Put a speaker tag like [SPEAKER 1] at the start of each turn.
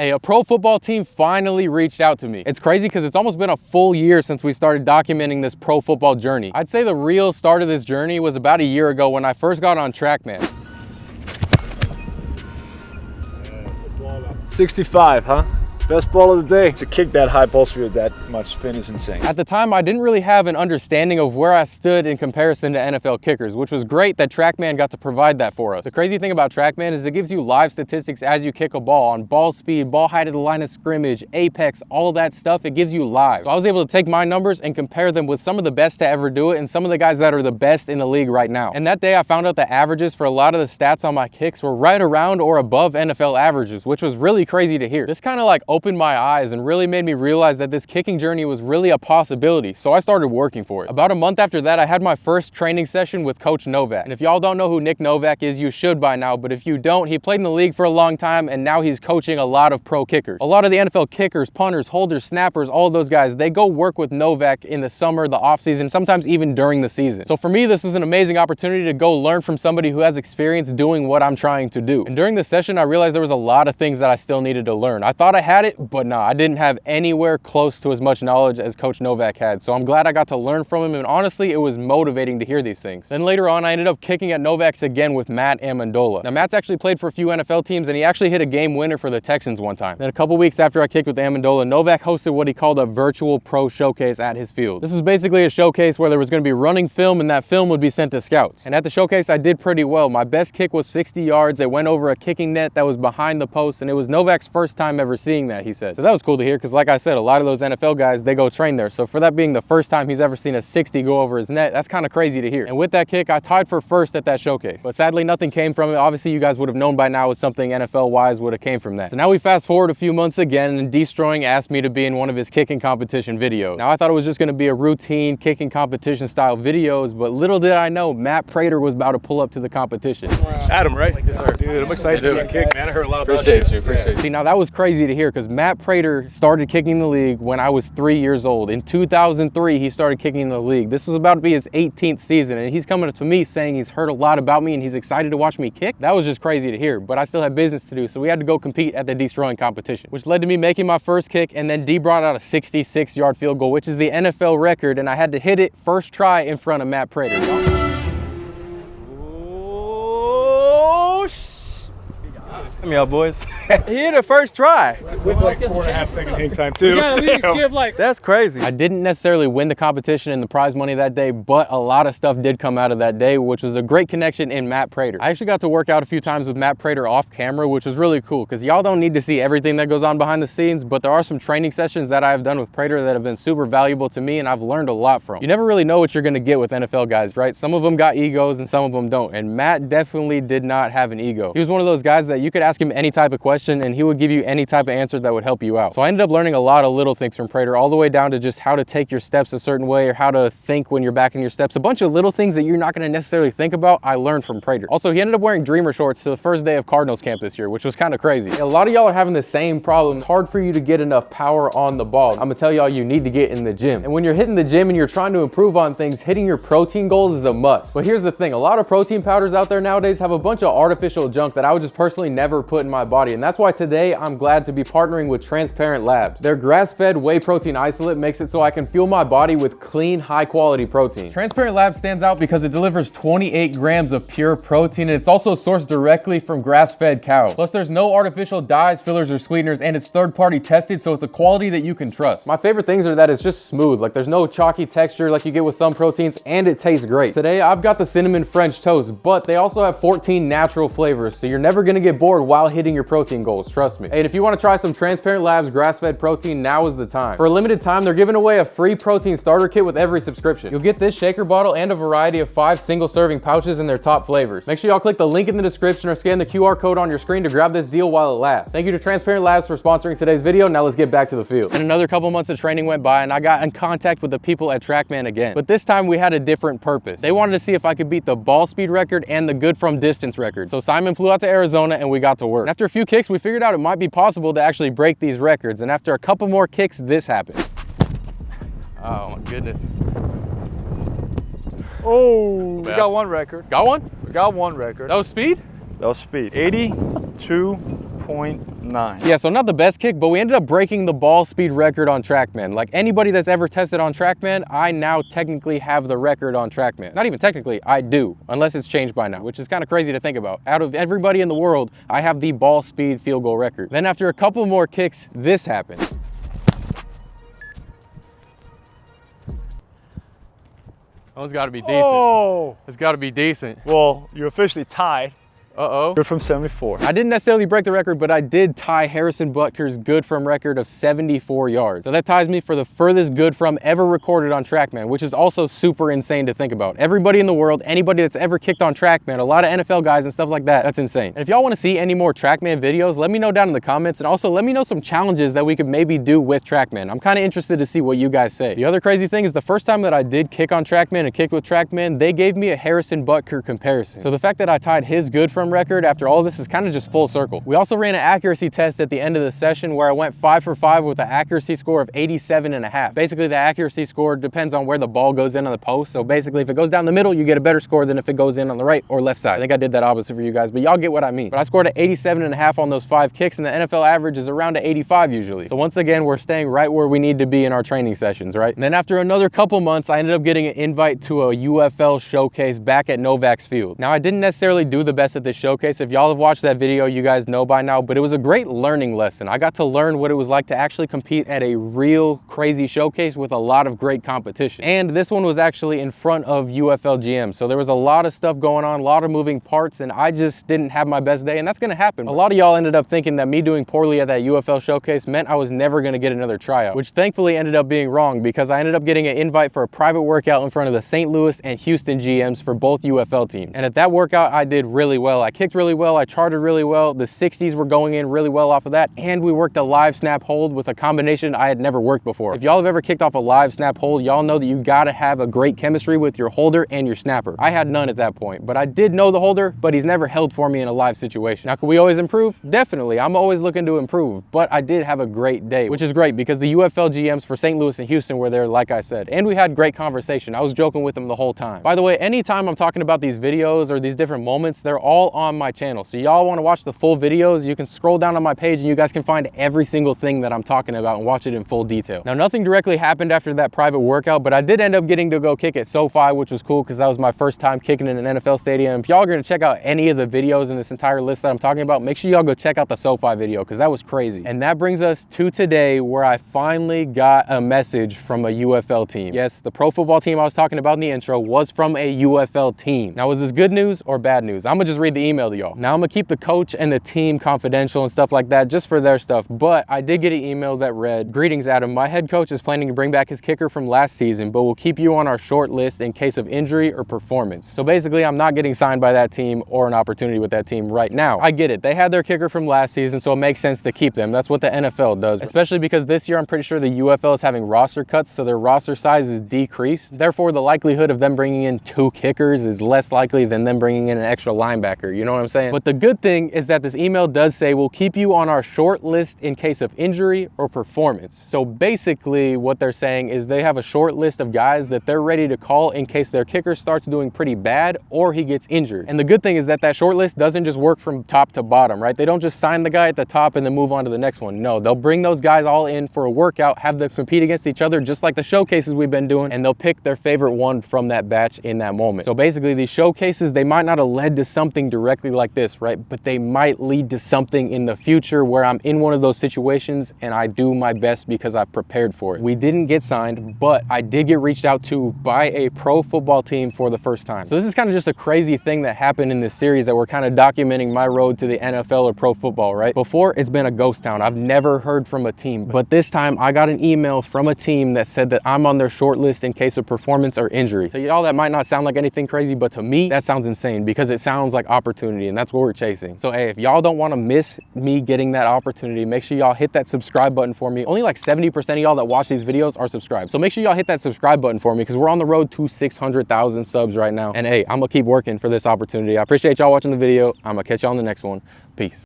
[SPEAKER 1] Hey, a pro football team finally reached out to me. It's crazy because it's almost been a full year since we started documenting this pro football journey. I'd say the real start of this journey was about a year ago when I first got on TrackMan.
[SPEAKER 2] 65, huh? Best ball of the day. To kick that high ball speed with that much spin is insane.
[SPEAKER 1] At the time, I didn't really have an understanding of where I stood in comparison to NFL kickers, which was great that TrackMan got to provide that for us. The crazy thing about TrackMan is it gives you live statistics as you kick a ball on ball speed, ball height at the line of scrimmage, apex, all that stuff. It gives you live. So I was able to take my numbers and compare them with some of the best to ever do it and some of the guys that are the best in the league right now. And that day I found out the averages for a lot of the stats on my kicks were right around or above NFL averages, which was really crazy to hear. This kind of like opened my eyes and really made me realize that this kicking journey was really a possibility, so I started working for it. About a month after that, I had my first training session with Coach Novak. And if y'all don't know who Nick Novak is, you should by now, but if you don't, he played in the league for a long time and now he's coaching a lot of pro kickers. A lot of the NFL kickers, punters, holders, snappers, all of those guys, they go work with Novak in the summer, the offseason, sometimes even during the season. So for me, this is an amazing opportunity to go learn from somebody who has experience doing what I'm trying to do. And during this session, I realized there was a lot of things that I still needed to learn. I thought I had it, but nah, I didn't have anywhere close to as much knowledge as Coach Novak had. So I'm glad I got to learn from him, and honestly, it was motivating to hear these things. Then later on, I ended up kicking at Novak's again with Matt Amendola. Now, Matt's actually played for a few NFL teams, and he actually hit a game winner for the Texans one time. Then a couple weeks after I kicked with Amendola, Novak hosted what he called a virtual pro showcase at his field. This was basically a showcase where there was going to be running film, and that film would be sent to scouts. And at the showcase, I did pretty well. My best kick was 60 yards. It went over a kicking net that was behind the post, and it was Novak's first time ever seeing that, he said. So that was cool to hear, because like I said, a lot of those NFL guys, they go train there. So for that being the first time he's ever seen a 60 go over his net, that's kind of crazy to hear. And with that kick, I tied for first at that showcase. But sadly, nothing came from it. Obviously, you guys would have known by now with something NFL-wise would have came from that. So now we fast forward a few months again, and Destroying asked me to be in one of his kicking competition videos. Now, I thought it was just going to be a routine kicking competition style videos, but little did I know, Matt Prater was about to pull up to the competition.
[SPEAKER 2] Adam, right? Yes, sir. Dude, I'm excited to see you kick, man. I heard a lot about you.
[SPEAKER 1] Appreciate you. See, now that was crazy to hear, because Matt Prater started kicking the league when I was 3 years old. In 2003, he started kicking in the league. This was about to be his 18th season, and he's coming up to me saying he's heard a lot about me and he's excited to watch me kick. That was just crazy to hear, but I still had business to do, so we had to go compete at the Destroying competition, which led to me making my first kick, and then D brought out a 66-yard field goal, which is the NFL record, and I had to hit it first try in front of Matt Prater.
[SPEAKER 3] Come here, boys.
[SPEAKER 1] He hit it first try.
[SPEAKER 2] With like 4.5 second hang time too.
[SPEAKER 3] That's crazy.
[SPEAKER 1] I didn't necessarily win the competition and the prize money that day, but a lot of stuff did come out of that day, which was a great connection in Matt Prater. I actually got to work out a few times with Matt Prater off camera, which was really cool, because y'all don't need to see everything that goes on behind the scenes, but there are some training sessions that I've done with Prater that have been super valuable to me, and I've learned a lot from. You never really know what you're gonna get with NFL guys, right? Some of them got egos and some of them don't, and Matt definitely did not have an ego. He was one of those guys that you could ask him any type of question and he would give you any type of answer that would help you out. So I ended up learning a lot of little things from Prater, all the way down to just how to take your steps a certain way or how to think when you're backing your steps. A bunch of little things that you're not going to necessarily think about, I learned from Prater. Also, he ended up wearing Dreamer shorts to the first day of Cardinals camp this year, which was kind of crazy. A lot of y'all are having the same problem. It's hard for you to get enough power on the ball. I'm gonna tell y'all, you need to get in the gym. And when you're hitting the gym and you're trying to improve on things, hitting your protein goals is a must. But here's the thing, a lot of protein powders out there nowadays have a bunch of artificial junk that I would just personally never put in my body. And that's why today I'm glad to be partnering with Transparent Labs. Their grass-fed whey protein isolate makes it so I can fuel my body with clean, high-quality protein. Transparent Labs stands out because it delivers 28 grams of pure protein, and it's also sourced directly from grass-fed cows. Plus, there's no artificial dyes, fillers, or sweeteners, and it's third-party tested, so it's a quality that you can trust. My favorite things are that it's just smooth, like there's no chalky texture like you get with some proteins, and it tastes great. Today, I've got the cinnamon French toast, but they also have 14 natural flavors, so you're never gonna get bored while hitting your protein goals, trust me. And if you wanna try some Transparent Labs grass-fed protein, now is the time. For a limited time, they're giving away a free protein starter kit with every subscription. You'll get this shaker bottle and a variety of 5 single-serving pouches in their top flavors. Make sure y'all click the link in the description or scan the QR code on your screen to grab this deal while it lasts. Thank you to Transparent Labs for sponsoring today's video. Now let's get back to the field. And another couple months of training went by and I got in contact with the people at TrackMan again. But this time we had a different purpose. They wanted to see if I could beat the ball speed record and the good from distance record. So Simon flew out to Arizona and we got to work. And after a few kicks, we figured out it might be possible to actually break these records. And after a couple more kicks, this happened. Oh my goodness.
[SPEAKER 2] Oh, we got one record.
[SPEAKER 1] Got one?
[SPEAKER 2] We got one record.
[SPEAKER 1] That was speed?
[SPEAKER 2] That was speed. 82.9.
[SPEAKER 3] 9.
[SPEAKER 1] Yeah, so not the best kick, but we ended up breaking the ball speed record on TrackMan. Like anybody that's ever tested on TrackMan, I now technically have the record on TrackMan. Not even technically, I do, unless it's changed by now, which is kind of crazy to think about. Out of everybody in the world, I have the ball speed field goal record. Then after a couple more kicks, this happened. Oh, it's gotta be decent.
[SPEAKER 2] Oh!
[SPEAKER 1] It's gotta be decent.
[SPEAKER 2] Well, you're officially tied.
[SPEAKER 1] Uh-oh.
[SPEAKER 2] Good from 74.
[SPEAKER 1] I didn't necessarily break the record, but I did tie Harrison Butker's good from record of 74 yards. So that ties me for the furthest good from ever recorded on TrackMan, which is also super insane to think about. Everybody in the world, anybody that's ever kicked on TrackMan, a lot of NFL guys and stuff like that, that's insane. And if y'all want to see any more TrackMan videos, let me know down in the comments, and also let me know some challenges that we could maybe do with TrackMan. I'm kind of interested to see what you guys say. The other crazy thing is the first time that I did kick on TrackMan and kick with TrackMan, they gave me a Harrison Butker comparison. So the fact that I tied his good from record after all this is kind of just full circle. We also ran an accuracy test at the end of the session where I went 5 for 5 with an accuracy score of 87.5. Basically, the accuracy score depends on where the ball goes in on the post. So basically, if it goes down the middle, you get a better score than if it goes in on the right or left side. I think I did that opposite for you guys, but y'all get what I mean. But I scored an 87.5 on those 5 kicks, and the NFL average is around an 85 usually. So once again, we're staying right where we need to be in our training sessions, right? And then after another couple months, I ended up getting an invite to a UFL showcase back at Novak's Field. Now, I didn't necessarily do the best at this showcase. If y'all have watched that video, you guys know by now, but it was a great learning lesson. I got to learn what it was like to actually compete at a real crazy showcase with a lot of great competition. And this one was actually in front of UFL GM. So there was a lot of stuff going on, a lot of moving parts, and I just didn't have my best day, and that's gonna happen. A lot of y'all ended up thinking that me doing poorly at that UFL showcase meant I was never gonna get another tryout, which thankfully ended up being wrong because I ended up getting an invite for a private workout in front of the St. Louis and Houston GMs for both UFL teams. And at that workout, I did really well. I kicked really well, I charted really well, the 60s were going in really well off of that, and we worked a live snap hold with a combination I had never worked before. If y'all have ever kicked off a live snap hold, y'all know that you gotta have a great chemistry with your holder and your snapper. I had none at that point, but I did know the holder, but he's never held for me in a live situation. Now, can we always improve? Definitely, I'm always looking to improve, but I did have a great day, which is great because the UFL GMs for St. Louis and Houston were there, like I said, and we had great conversation. I was joking with them the whole time. By the way, anytime I'm talking about these videos or these different moments, they're all on my channel. So y'all wanna watch the full videos, you can scroll down on my page and you guys can find every single thing that I'm talking about and watch it in full detail. Now, nothing directly happened after that private workout, but I did end up getting to go kick at SoFi, which was cool because that was my first time kicking in an NFL stadium. If y'all are gonna check out any of the videos in this entire list that I'm talking about, make sure y'all go check out the SoFi video because that was crazy. And that brings us to today where I finally got a message from a UFL team. Yes, the pro football team I was talking about in the intro was from a UFL team. Now, was this good news or bad news? I'm gonna just read the email to y'all. Now, I'm gonna keep the coach and the team confidential and stuff like that just for their stuff, but I did get an email that read, "Greetings, Adam. My head coach is planning to bring back his kicker from last season, but we'll keep you on our short list in case of injury or performance." So basically, I'm not getting signed by that team or an opportunity with that team right now. I get it. They had their kicker from last season, so it makes sense to keep them. That's what the NFL does, especially because this year I'm pretty sure the UFL is having roster cuts, so their roster size is decreased. Therefore, the likelihood of them bringing in 2 kickers is less likely than them bringing in an extra linebacker. You know what I'm saying? But the good thing is that this email does say we'll keep you on our short list in case of injury or performance. So basically what they're saying is they have a short list of guys that they're ready to call in case their kicker starts doing pretty bad or he gets injured. And the good thing is that that short list doesn't just work from top to bottom, right? They don't just sign the guy at the top and then move on to the next one. No, they'll bring those guys all in for a workout, have them compete against each other just like the showcases we've been doing, and they'll pick their favorite one from that batch in that moment. So basically these showcases, they might not have led to something directly like this, right? But they might lead to something in the future where I'm in one of those situations and I do my best because I've prepared for it. We didn't get signed, but I did get reached out to by a pro football team for the first time. So this is kind of just a crazy thing that happened in this series that we're kind of documenting my road to the NFL or pro football, right? Before, it's been a ghost town. I've never heard from a team, but this time I got an email from a team that said that I'm on their short list in case of performance or injury. So y'all, that might not sound like anything crazy, but to me, that sounds insane because it sounds like opportunity, and that's what we're chasing. So hey, if y'all don't want to miss me getting that opportunity, make sure y'all hit that subscribe button for me. Only like 70% of y'all that watch these videos are subscribed. So make sure y'all hit that subscribe button for me because we're on the road to 600,000 subs right now. And hey, I'm gonna keep working for this opportunity. I appreciate y'all watching the video. I'm gonna catch y'all on the next one. Peace.